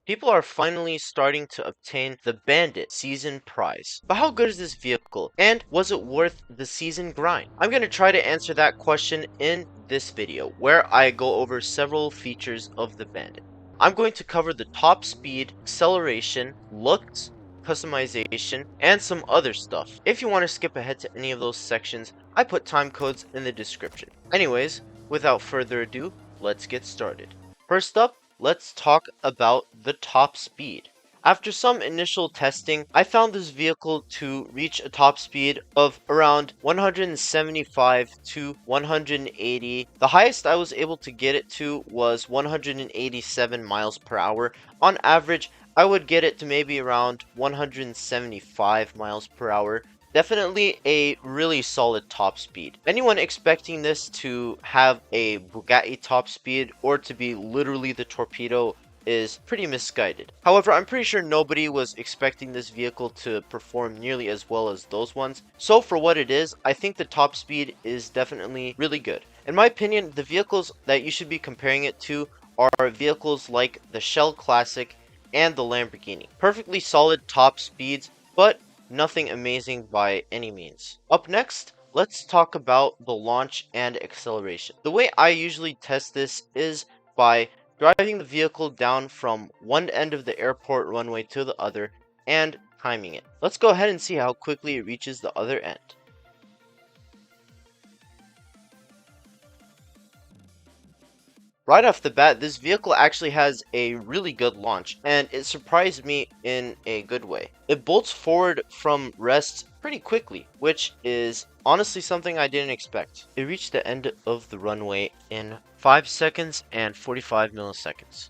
People are finally starting to obtain the Bandit season prize. But how good is this vehicle, and was it worth the season grind? I'm going to try to answer that question in this video, where I go over several features of the Bandit. I'm going to cover the top speed, acceleration, looks, customization, and some other stuff. If you want to skip ahead to any of those sections, I put time codes in the description. Anyways, without further ado, let's get started. First up, let's talk about the top speed. After some initial testing, I found this vehicle to reach a top speed of around 175 to 180. The highest I was able to get it to was 187 miles per hour. On average, I would get it to maybe around 175 miles per hour. Definitely a really solid top speed. Anyone expecting this to have a Bugatti top speed or to be literally the torpedo is pretty misguided. However, I'm pretty sure nobody was expecting this vehicle to perform nearly as well as those ones. So for what it is, I think the top speed is definitely really good. In my opinion, the vehicles that you should be comparing it to are vehicles like the Shell Classic and the Lamborghini. Perfectly solid top speeds, but nothing amazing by any means. Up next, let's talk about the launch and acceleration. The way I usually test this is by driving the vehicle down from one end of the airport runway to the other and timing it. Let's go ahead and see how quickly it reaches the other end. Right off the bat, this vehicle actually has a really good launch, and it surprised me in a good way. It bolts forward from rest pretty quickly, which is honestly something I didn't expect. It reached the end of the runway in 5 seconds and 45 milliseconds.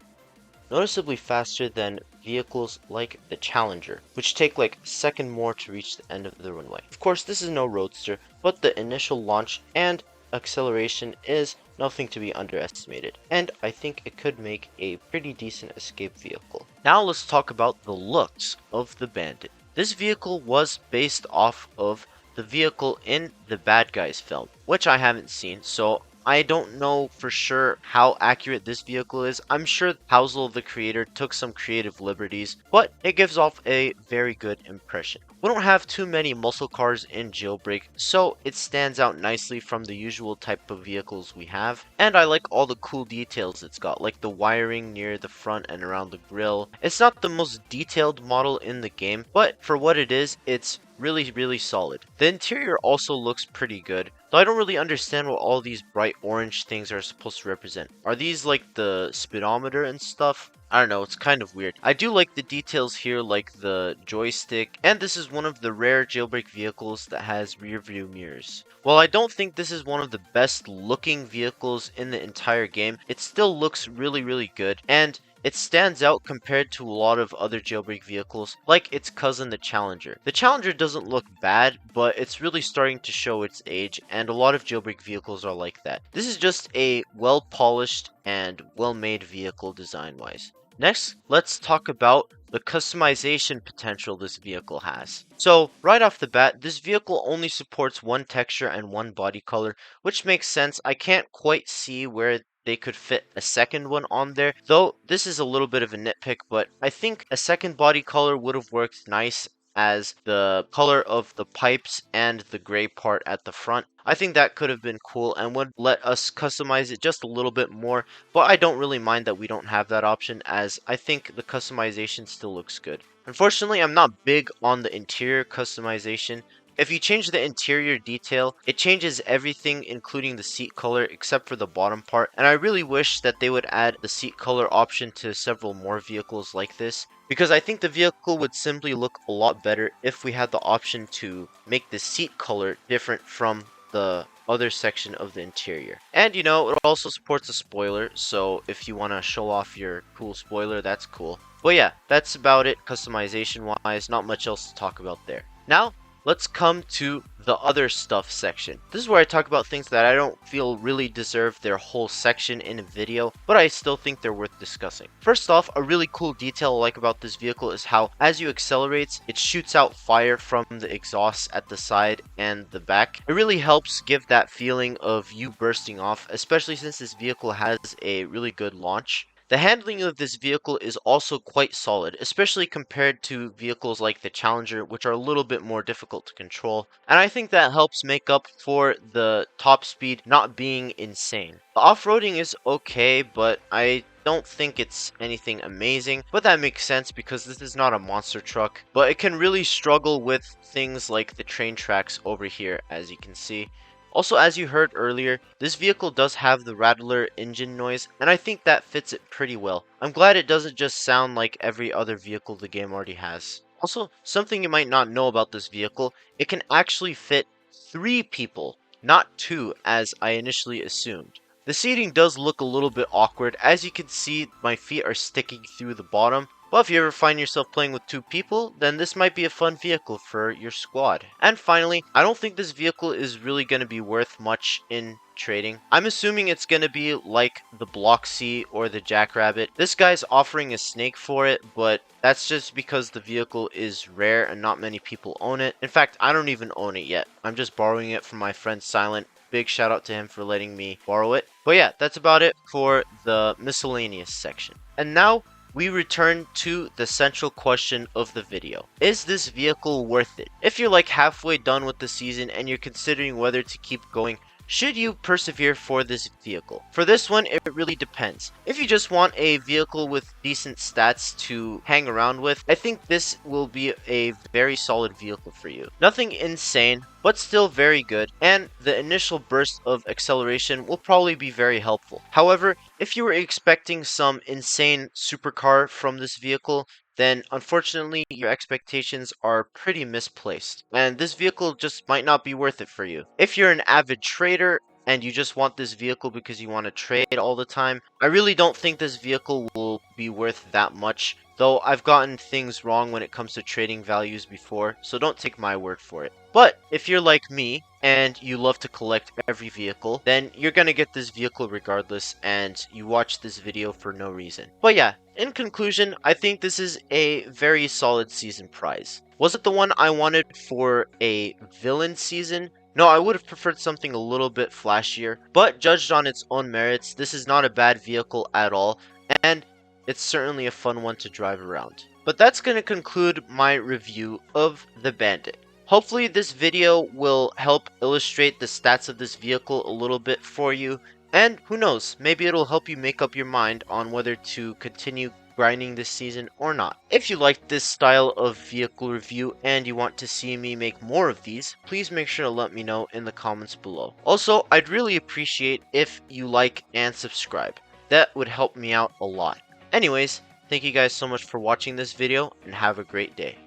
Noticeably faster than vehicles like the Challenger, which take like a second more to reach the end of the runway. Of course, this is no roadster, but the initial launch and acceleration is nothing to be underestimated, and I think it could make a pretty decent escape vehicle. Now let's talk about the looks of the Bandit. This vehicle was based off of the vehicle in the Bad Guys film, which I haven't seen, so I don't know for sure how accurate this vehicle is. I'm sure Housel, the creator, took some creative liberties, but it gives off a very good impression. We don't have too many muscle cars in Jailbreak, so it stands out nicely from the usual type of vehicles we have. And I like all the cool details it's got, like the wiring near the front and around the grille. It's not the most detailed model in the game, but for what it is, it's really solid. The interior also looks pretty good, though I don't really understand what all these bright orange things are supposed to represent. Are these like the speedometer and stuff? I don't know, it's kind of weird. I do like the details here, like the joystick, and this is one of the rare Jailbreak vehicles that has rear view mirrors. While I don't think this is one of the best looking vehicles in the entire game, it still looks really good, and it stands out compared to a lot of other Jailbreak vehicles, like its cousin the Challenger. The Challenger doesn't look bad, but it's really starting to show its age, and a lot of Jailbreak vehicles are like that. This is just a well-polished and well-made vehicle design-wise. Next, let's talk about the customization potential this vehicle has. So, right off the bat, this vehicle only supports one texture and one body color, which makes sense. I can't quite see where they could fit a second one on there, though this is a little bit of a nitpick, but I think a second body color would have worked nice as the color of the pipes and the gray part at the front. I think that could have been cool and would let us customize it just a little bit more, but I don't really mind that we don't have that option, as I think the customization still looks good. Unfortunately, I'm not big on the interior customization. If you change the interior detail, it changes everything including the seat color except for the bottom part, and I really wish that they would add the seat color option to several more vehicles like this, because I think the vehicle would simply look a lot better if we had the option to make the seat color different from the other section of the interior. And you know, it also supports a spoiler, so if you want to show off your cool spoiler, that's cool. But yeah, that's about it customization wise, not much else to talk about there. Now, let's come to the other stuff section. This is where I talk about things that I don't feel really deserve their whole section in a video, but I still think they're worth discussing. First off, a really cool detail I like about this vehicle is how, as you accelerate, it shoots out fire from the exhaust at the side and the back. It really helps give that feeling of you bursting off, especially since this vehicle has a really good launch. The handling of this vehicle is also quite solid, especially compared to vehicles like the Challenger, which are a little bit more difficult to control, and I think that helps make up for the top speed not being insane. The off-roading is okay, but I don't think it's anything amazing, but that makes sense because this is not a monster truck, but it can really struggle with things like the train tracks over here, as you can see. Also, as you heard earlier, this vehicle does have the rattler engine noise, and I think that fits it pretty well. I'm glad it doesn't just sound like every other vehicle the game already has. Also, something you might not know about this vehicle, it can actually fit 3 people, not 2 as I initially assumed. The seating does look a little bit awkward. As you can see, my feet are sticking through the bottom. But if you ever find yourself playing with 2 people, then this might be a fun vehicle for your squad. And finally, I don't think this vehicle is really going to be worth much in trading. I'm assuming it's going to be like the Bloxy or the Jackrabbit. This guy's offering a snake for it, but that's just because the vehicle is rare and not many people own it. In fact, I don't even own it yet. I'm just borrowing it from my friend Silent. Big shout out to him for letting me borrow it. But yeah, that's about it for the miscellaneous section. And now we return to the central question of the video. Is this vehicle worth it? If you're like halfway done with the season and you're considering whether to keep going, should you persevere for this vehicle? For this one, it really depends. If you just want a vehicle with decent stats to hang around with, I think this will be a very solid vehicle for you. Nothing insane, but still very good, and the initial burst of acceleration will probably be very helpful. However, if you were expecting some insane supercar from this vehicle, then unfortunately your expectations are pretty misplaced, and this vehicle just might not be worth it for you. If you're an avid trader and you just want this vehicle because you want to trade all the time, I really don't think this vehicle will be worth that much, though I've gotten things wrong when it comes to trading values before, so don't take my word for it. But if you're like me and you love to collect every vehicle, then you're gonna get this vehicle regardless, and you watch this video for no reason. But yeah, in conclusion, I think this is a very solid season prize. Was it the one I wanted for a villain season? No, I would have preferred something a little bit flashier, but judged on its own merits, this is not a bad vehicle at all, and it's certainly a fun one to drive around. But that's going to conclude my review of the Bandit. Hopefully this video will help illustrate the stats of this vehicle a little bit for you, and who knows, maybe it'll help you make up your mind on whether to continue grinding this season or not. If you liked this style of vehicle review and you want to see me make more of these, please make sure to let me know in the comments below. Also, I'd really appreciate if you like and subscribe. That would help me out a lot. Anyways, thank you guys so much for watching this video and have a great day.